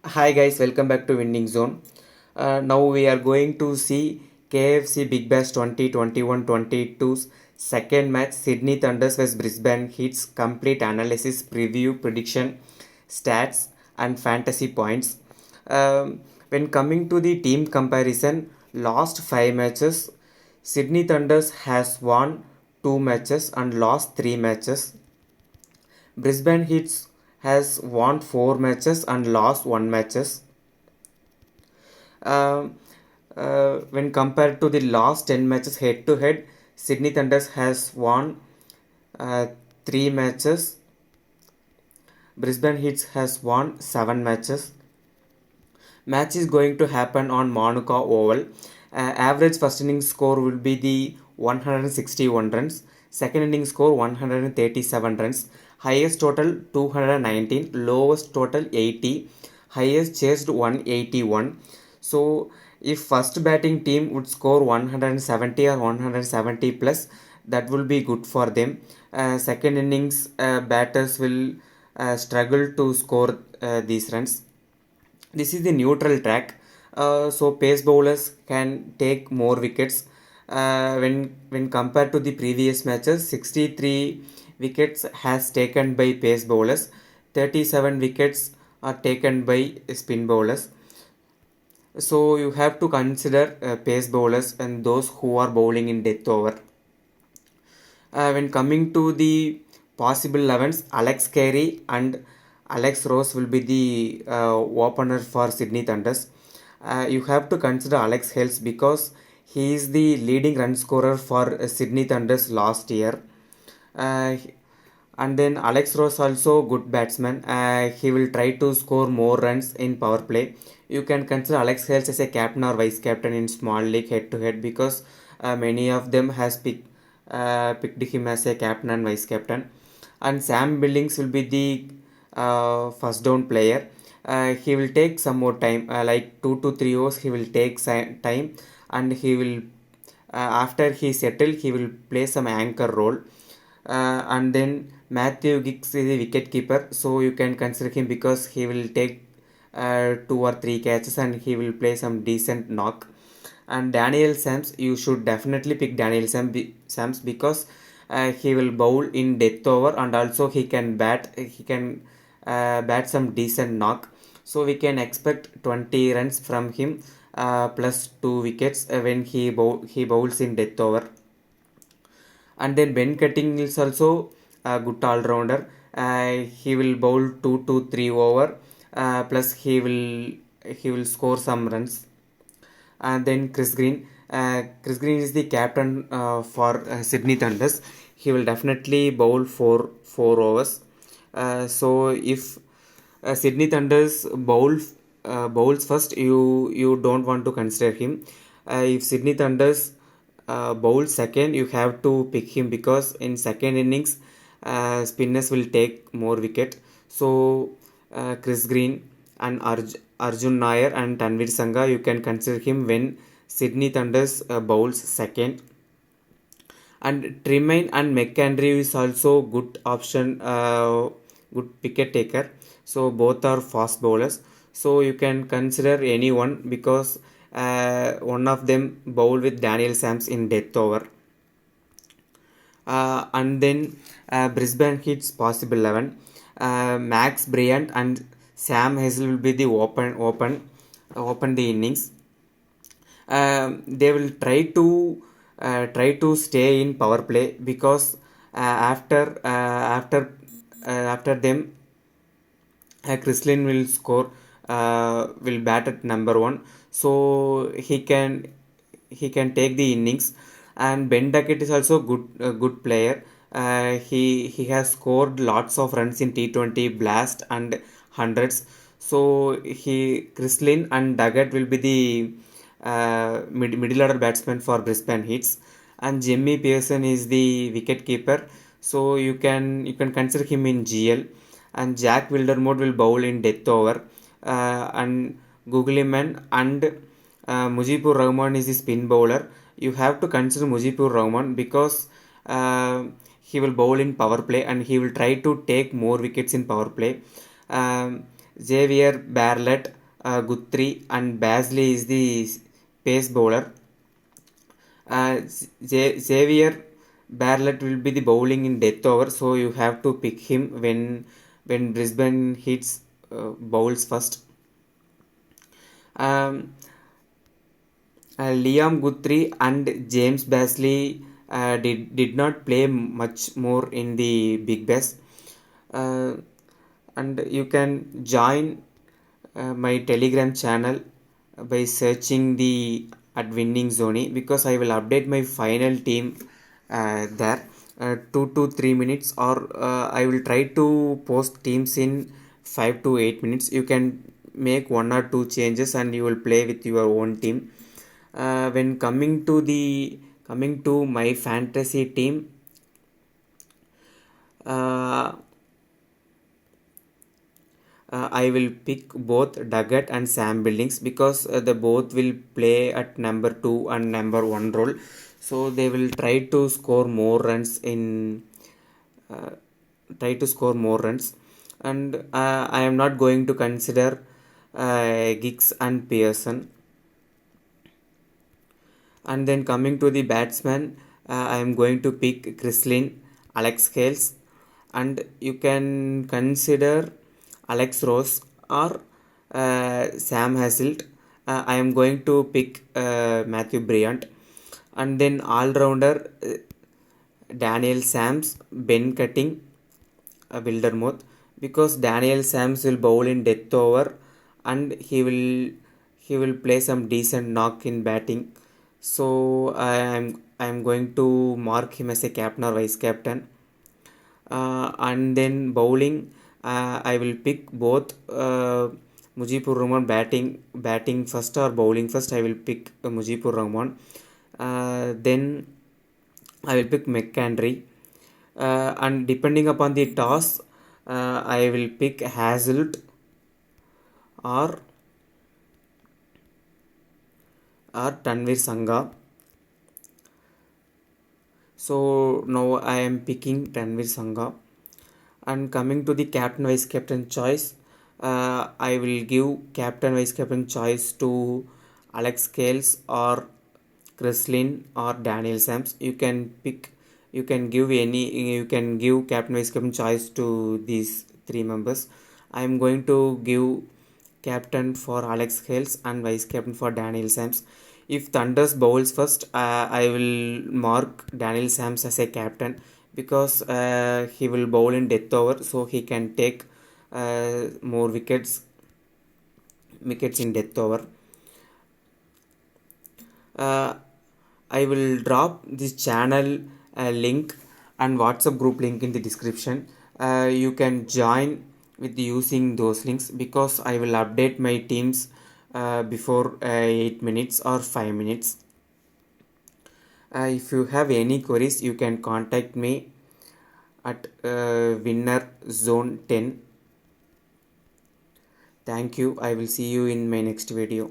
Hi guys, welcome back to Winning Zone. Now we are going to see KFC Big Bash 2021-22's second match, Sydney Thunders vs Brisbane Heat's complete analysis, preview, prediction, stats and fantasy points. When coming to the team comparison, last 5 matches, Sydney Thunders has won 2 matches and lost 3 matches. Brisbane Heat has won 4 matches and lost 1 matches. Um, when compared to the last 10 matches head to head, Sydney Thunders has won uh, 3 matches. Brisbane Heat has won 7 matches. Match is going to happen on Manuka Oval. Average first inning score will be the 161 runs. Second inning score 137 runs. Highest total 219. Lowest total 80. Highest chased 181. So if first batting team would score 170 or 170 plus, that will be good for them. Second innings batters will struggle to score these runs. This is the neutral track, so pace bowlers can take more wickets. When compared to the previous matches, 63 wickets has taken by pace bowlers, 37 wickets are taken by spin bowlers. So you have to consider pace bowlers and those who are bowling in death over. When coming to the possible 11s, Alex Carey and Alex Rose will be the opener for Sydney Thunders. You have to consider Alex Hales because he is the leading run scorer for Sydney Thunders last year. Uh, and then Alex Rose also good batsman. He will try to score more runs in power play. You can consider Alex Hales as a captain or vice captain in small league head to head because many of them has picked him as a captain and vice captain. And Sam Billings will be the first down player. He will take some more time, like 2 to 3 hours. He will take time, and he will after he settle, he will play some anchor role. And then Matthew Giggs is a wicket keeper, so you can consider him because he will take 2 or 3 catches and he will play some decent knock. And Daniel Sams, you should definitely pick Sams because he will bowl in death over and also he can bat. He can bat some decent knock. So we can expect 20 runs from him plus 2 wickets when he bowls in death over. And then Ben Cutting is also a good all rounder. He will bowl 2 to 3 over plus he will score some runs. And then Chris Green. Chris Green is the captain for Sydney Thunders. He will definitely bowl for 4 overs. So if Sydney Thunders bowls first, you don't want to consider him. If Sydney Thunders bowls second, you have to pick him because in second innings, spinners will take more wicket. So Chris Green and Arjun Nair and Tanvir Sangha, you can consider him when Sydney Thunders bowls second. And Tremaine and McAndrew is also good option, good wicket taker. So both are fast bowlers. So you can consider anyone because one of them bowl with Daniel Sams in death over. And then Brisbane Heat's possible 11. Max Bryant and Sam Hazel will be the open the innings. They will try to stay in power play because after them Chrislin will score, will bat at number one, so he can take the innings. And Ben Duckett is also good player. He has scored lots of runs in T20 Blast and hundreds. So Chrislin and Duckett will be the middle order batsman for Brisbane Heats, and Jimmy Pearson is the wicket keeper. So you can consider him in GL, and Jack Wildermuth will bowl in death over, and Guglielmin and Mujibur Rahman is the spin bowler. You have to consider Mujibur Rahman because he will bowl in power play and he will try to take more wickets in power play. Um, Xavier Bartlett, Guthrie, and Basley is the pace bowler. Xavier Bartlett will be the bowling in death over, so you have to pick him when Brisbane hits bowls first. Um, Liam Guthrie and James Basley did not play much more in the Big Bash. Uh, and you can join my Telegram channel by searching the at winning zone, because I will update my final team there 2 to 3 minutes, or I will try to post teams in 5 to 8 minutes. You can make 1 or 2 changes and you will play with your own team. When coming to my fantasy team, uh, I will pick both Duggett and Sam Billings, because they both will play at number 2 and number 1 role. So they will uh, try to score more runs, and I am not going to consider Giggs and Pearson. And then coming to the batsman, I am going to pick Chris Lynn, Alex Hales, and you can consider Alex Rose or Sam Haslett. I am going to pick Matthew Bryant, and then all rounder Daniel Sams, Ben Cutting, Wildermuth, because Daniel Sams will bowl in death over, and he will play some decent knock in batting. So I am going to mark him as a captain or vice captain. And then bowling, I will pick both Mujibur Rahman batting first or bowling first. I will pick Mujibur Rahman. Then I will pick McKendry. And depending upon the toss, I will pick Hazlitt or Tanvir Sangha. So now I am picking Tanvir Sangha. And coming to the captain vice captain choice, I will give captain vice captain choice to Alex Scales or Chris Lynn or Daniel Sams. You can give captain vice captain choice to these three members. I am going to give captain for Alex Hales and vice captain for Daniel Sams. If Thunders bowls first, I will mark Daniel Sams as a captain, because he will bowl in death over, so he can take more wickets in death over. Uh, I will drop this channel link and WhatsApp group link in the description. You can join with using those links, because I will update my teams before 8 minutes or 5 minutes. If you have any queries, you can contact me at winner zone 10. Thank you. I will see you in my next video.